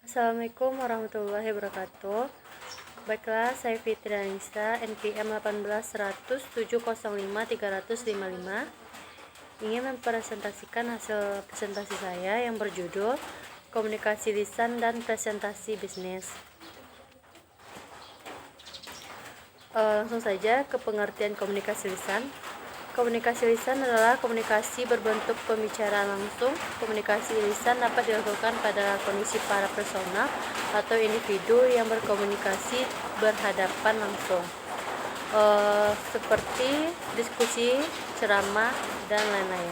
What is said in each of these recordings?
Assalamualaikum warahmatullahi wabarakatuh. Baiklah, saya Fitri Anissa, NPM 1810705-355, ingin mempresentasikan hasil presentasi saya yang berjudul Komunikasi Lisan dan Presentasi Bisnis. Langsung saja ke pengertian komunikasi lisan. Komunikasi lisan adalah komunikasi berbentuk pembicaraan langsung. Komunikasi lisan dapat dilakukan pada kondisi para personal atau individu yang berkomunikasi berhadapan langsung, seperti diskusi, ceramah, dan lain-lain.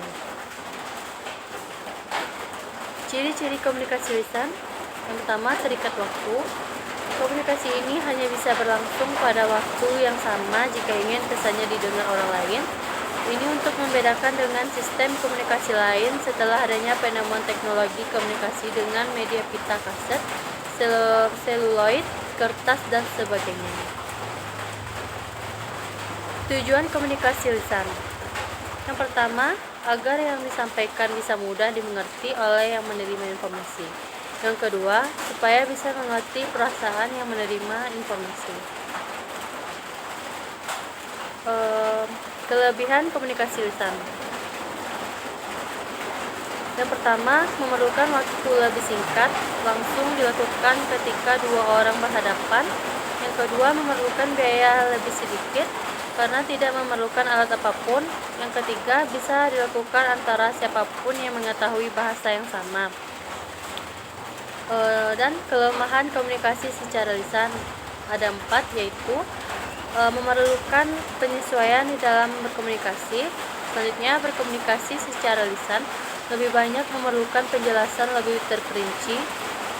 Ciri-ciri komunikasi lisan: yang pertama, terikat waktu. Komunikasi ini hanya bisa berlangsung pada waktu yang sama jika ingin pesannya didengar orang lain. Ini untuk membedakan dengan sistem komunikasi lain setelah adanya penemuan teknologi komunikasi dengan media pita kaset, seluloid, kertas, dan sebagainya. Tujuan komunikasi lisan: yang pertama, agar yang disampaikan bisa mudah dimengerti oleh yang menerima informasi. Yang kedua, supaya bisa mengerti perasaan yang menerima informasi. Kelebihan komunikasi lisan: yang pertama, memerlukan waktu lebih singkat, langsung dilakukan ketika dua orang berhadapan. Yang kedua, memerlukan biaya lebih sedikit karena tidak memerlukan alat apapun. Yang ketiga, bisa dilakukan antara siapapun yang mengetahui bahasa yang sama. Dan kelemahan komunikasi secara lisan ada 4, yaitu memerlukan penyesuaian di dalam berkomunikasi. Selanjutnya, berkomunikasi secara lisan lebih banyak memerlukan penjelasan lebih terperinci.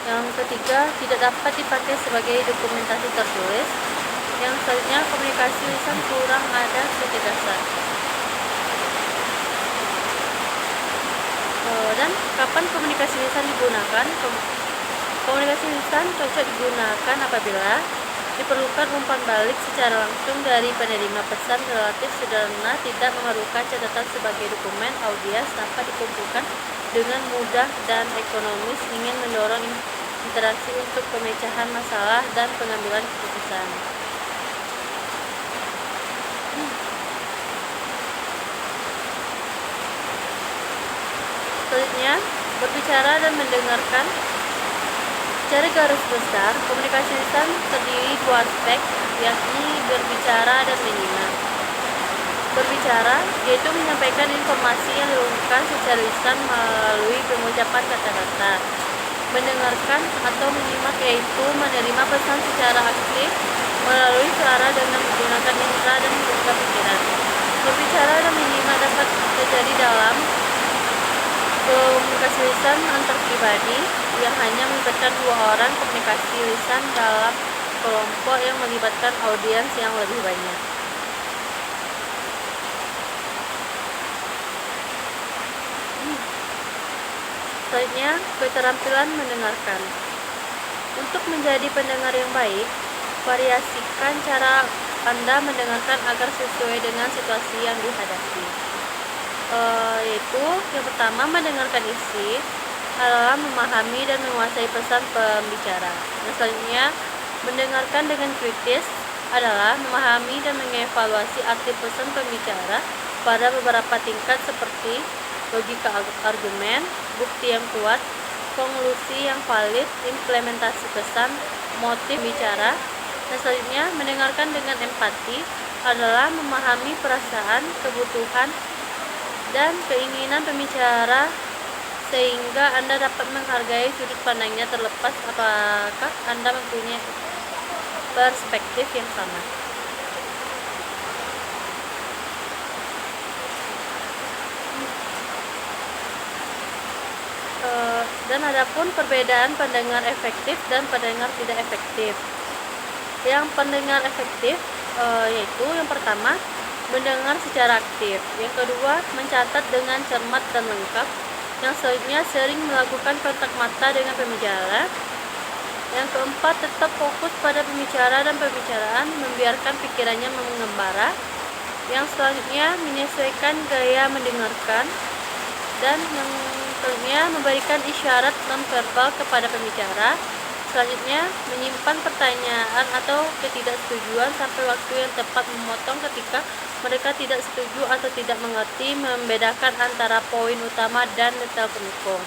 Yang ketiga, tidak dapat dipakai sebagai dokumentasi tertulis. Yang selanjutnya, komunikasi lisan kurang ada ketegasan. Dan kapan komunikasi lisan digunakan? Komunikasi lisan cocok digunakan apabila diperlukan umpan balik secara langsung dari penerima pesan relatif sederhana, tidak memerlukan catatan sebagai dokumen audiens, dapat dikumpulkan dengan mudah dan ekonomis, ingin mendorong interaksi untuk pemecahan masalah dan pengambilan keputusan. Selanjutnya, berbicara dan mendengarkan. Secara garis besar, komunikasi lisan terdiri 2 aspek, yakni berbicara dan menyimak. Berbicara yaitu menyampaikan informasi yang diungkapkan secara lisan melalui pengucapan kata-kata. Mendengarkan atau menyimak yaitu menerima pesan secara aktif melalui suara dengan menggunakan indera dan membuka pikiran. Berbicara dan menyimak dapat terjadi dalam komunikasi lisan antar pribadi yang hanya melibatkan 2 orang, komunikasi lisan dalam kelompok yang melibatkan audiens yang lebih banyak. Selanjutnya, keterampilan mendengarkan. Untuk menjadi pendengar yang baik, variasikan cara Anda mendengarkan agar sesuai dengan situasi yang dihadapi. Yaitu yang pertama, mendengarkan isi adalah memahami dan menguasai pesan pembicara. Yang selanjutnya, mendengarkan dengan kritis adalah memahami dan mengevaluasi arti pesan pembicara pada beberapa tingkat seperti logika argumen, bukti yang kuat, konklusi yang valid, implementasi pesan, motif bicara. Dan selanjutnya, mendengarkan dengan empati adalah memahami perasaan, kebutuhan, dan keinginan pembicara sehingga Anda dapat menghargai sudut pandangnya terlepas apakah Anda mempunyai perspektif yang sama. Dan adapun perbedaan pendengar efektif dan pendengar tidak efektif. Yang pendengar efektif yaitu yang pertama, mendengar secara aktif. Yang kedua, mencatat dengan cermat dan lengkap. Yang selanjutnya, sering melakukan kontak mata dengan pembicara. Yang keempat, tetap fokus pada pembicara dan pembicaraan, membiarkan pikirannya mengembara. Yang selanjutnya, menyesuaikan gaya mendengarkan. Dan yang selanjutnya, memberikan isyarat nonverbal kepada pembicara. Selanjutnya, menyimpan pertanyaan atau ketidaksetujuan sampai waktu yang tepat, memotong ketika mereka tidak setuju atau tidak mengerti, membedakan antara poin utama dan detail pendukung.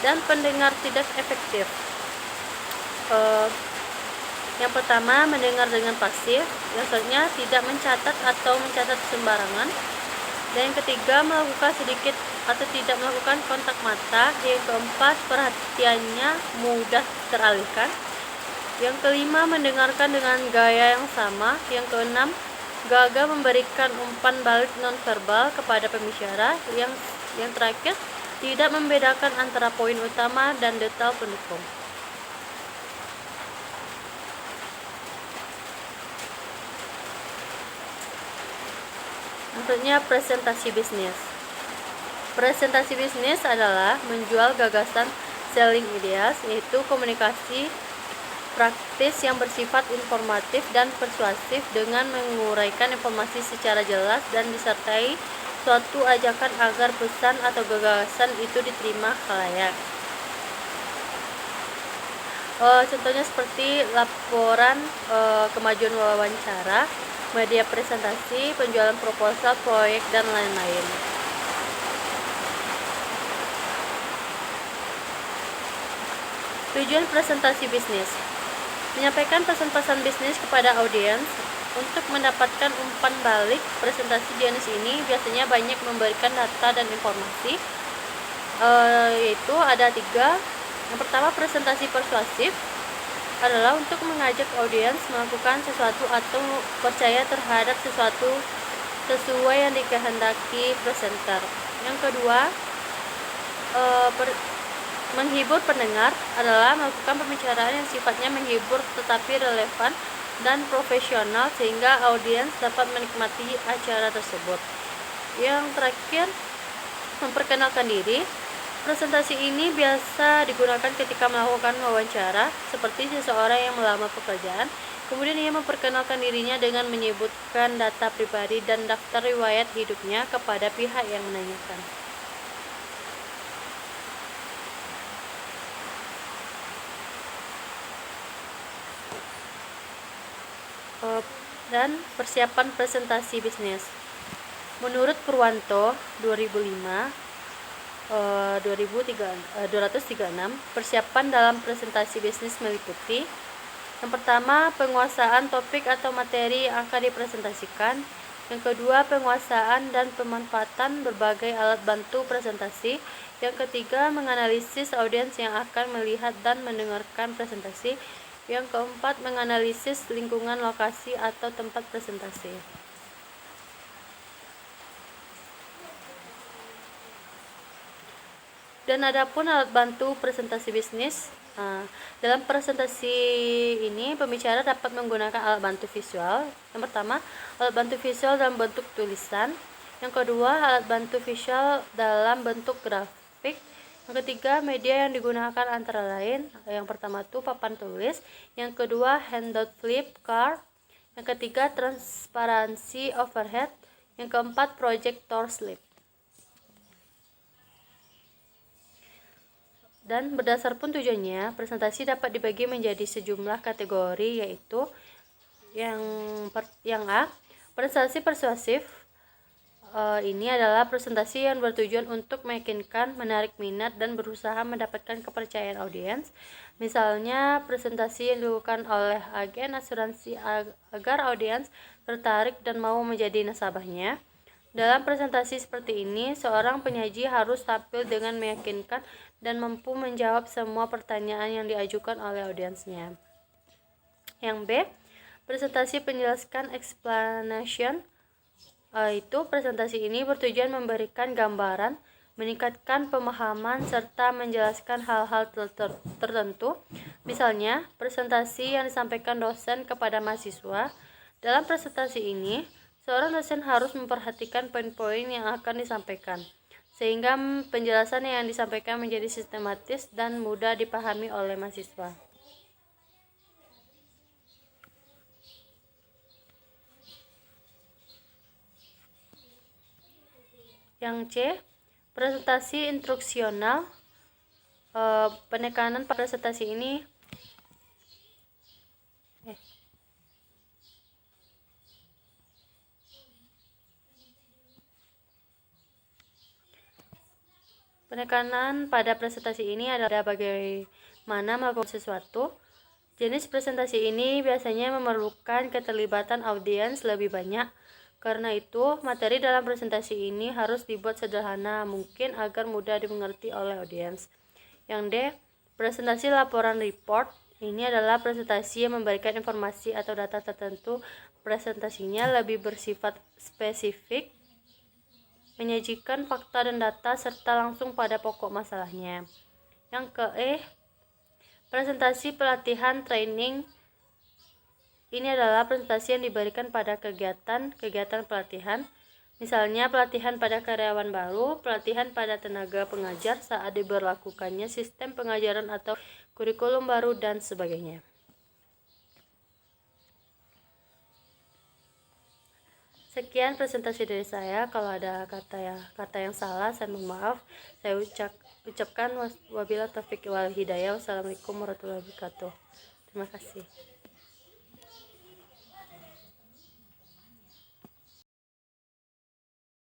Dan pendengar tidak efektif. Yang pertama, mendengar dengan pasif, yang selanjutnya tidak mencatat atau mencatat sembarangan. Dan yang ketiga, melakukan sedikit atau tidak melakukan kontak mata. Yang keempat, perhatiannya mudah teralihkan. Yang kelima, mendengarkan dengan gaya yang sama. Yang keenam, gagal memberikan umpan balik nonverbal kepada pembicara. Yang terakhir, tidak membedakan antara poin utama dan detail pendukung. Maksudnya presentasi bisnis. Presentasi bisnis adalah menjual gagasan, selling ideas, yaitu komunikasi praktis yang bersifat informatif dan persuasif dengan menguraikan informasi secara jelas dan disertai suatu ajakan agar pesan atau gagasan itu diterima khalayak. Contohnya seperti laporan kemajuan wawancara, media presentasi, penjualan proposal, proyek, dan lain-lain. Tujuan presentasi bisnis: menyampaikan pesan-pesan bisnis kepada audiens. Untuk mendapatkan umpan balik, presentasi jenis ini biasanya banyak memberikan data dan informasi, yaitu ada 3. Yang pertama, presentasi persuasif adalah untuk mengajak audiens melakukan sesuatu atau percaya terhadap sesuatu sesuai yang dikehendaki presenter. Yang kedua, menghibur pendengar adalah melakukan pembicaraan yang sifatnya menghibur tetapi relevan dan profesional sehingga audiens dapat menikmati acara tersebut. Yang terakhir, memperkenalkan diri. Presentasi ini biasa digunakan ketika melakukan wawancara, seperti seseorang yang melamar pekerjaan. Kemudian ia memperkenalkan dirinya dengan menyebutkan data pribadi dan daftar riwayat hidupnya kepada pihak yang menanyakan. Dan persiapan presentasi bisnis. Menurut Purwanto 236, persiapan dalam presentasi bisnis meliputi: yang pertama, penguasaan topik atau materi yang akan dipresentasikan. Yang kedua, penguasaan dan pemanfaatan berbagai alat bantu presentasi. Yang ketiga, menganalisis audiens yang akan melihat dan mendengarkan presentasi. Yang keempat, menganalisis lingkungan lokasi atau tempat presentasi. Dan adapun alat bantu presentasi bisnis, dalam presentasi ini pembicara dapat menggunakan alat bantu visual. Yang pertama, alat bantu visual dalam bentuk tulisan. Yang kedua, alat bantu visual dalam bentuk grafik. Yang ketiga, media yang digunakan antara lain, yang pertama itu papan tulis, yang kedua handout flip card, yang ketiga transparansi overhead, yang keempat projector slip. Dan berdasarkan tujuannya, presentasi dapat dibagi menjadi sejumlah kategori, yaitu yang A, presentasi persuasif. Ini adalah presentasi yang bertujuan untuk meyakinkan, menarik minat, dan berusaha mendapatkan kepercayaan audiens. Misalnya, presentasi yang dilakukan oleh agen asuransi agar audiens tertarik dan mau menjadi nasabahnya. Dalam presentasi seperti ini, seorang penyaji harus tampil dengan meyakinkan dan mampu menjawab semua pertanyaan yang diajukan oleh audiensnya. Yang B, presentasi penjelaskan explanation. Itu presentasi ini bertujuan memberikan gambaran, meningkatkan pemahaman, serta menjelaskan hal-hal tertentu. Misalnya, presentasi yang disampaikan dosen kepada mahasiswa. Dalam presentasi ini, seorang dosen harus memperhatikan poin-poin yang akan disampaikan, sehingga penjelasan yang disampaikan menjadi sistematis dan mudah dipahami oleh mahasiswa. Yang C, presentasi instruksional. Penekanan presentasi ini Penekanan pada presentasi ini adalah bagaimana melakukan sesuatu. Jenis presentasi ini biasanya memerlukan keterlibatan audiens lebih banyak. Karena itu, materi dalam presentasi ini harus dibuat sederhana mungkin agar mudah dimengerti oleh audiens. Yang D, presentasi laporan report. Ini adalah presentasi yang memberikan informasi atau data tertentu. Presentasinya lebih bersifat spesifik, menyajikan fakta dan data serta langsung pada pokok masalahnya. Yang ke E, presentasi pelatihan training. Ini adalah presentasi yang diberikan pada kegiatan pelatihan, misalnya pelatihan pada karyawan baru, pelatihan pada tenaga pengajar saat diberlakukannya sistem pengajaran atau kurikulum baru, dan sebagainya. Sekian presentasi dari saya. Kalau ada kata yang salah, saya mohon maaf. Saya ucapkan wabillahi taufiq wal hidayah. Wassalamualaikum warahmatullahi wabarakatuh. Terima kasih.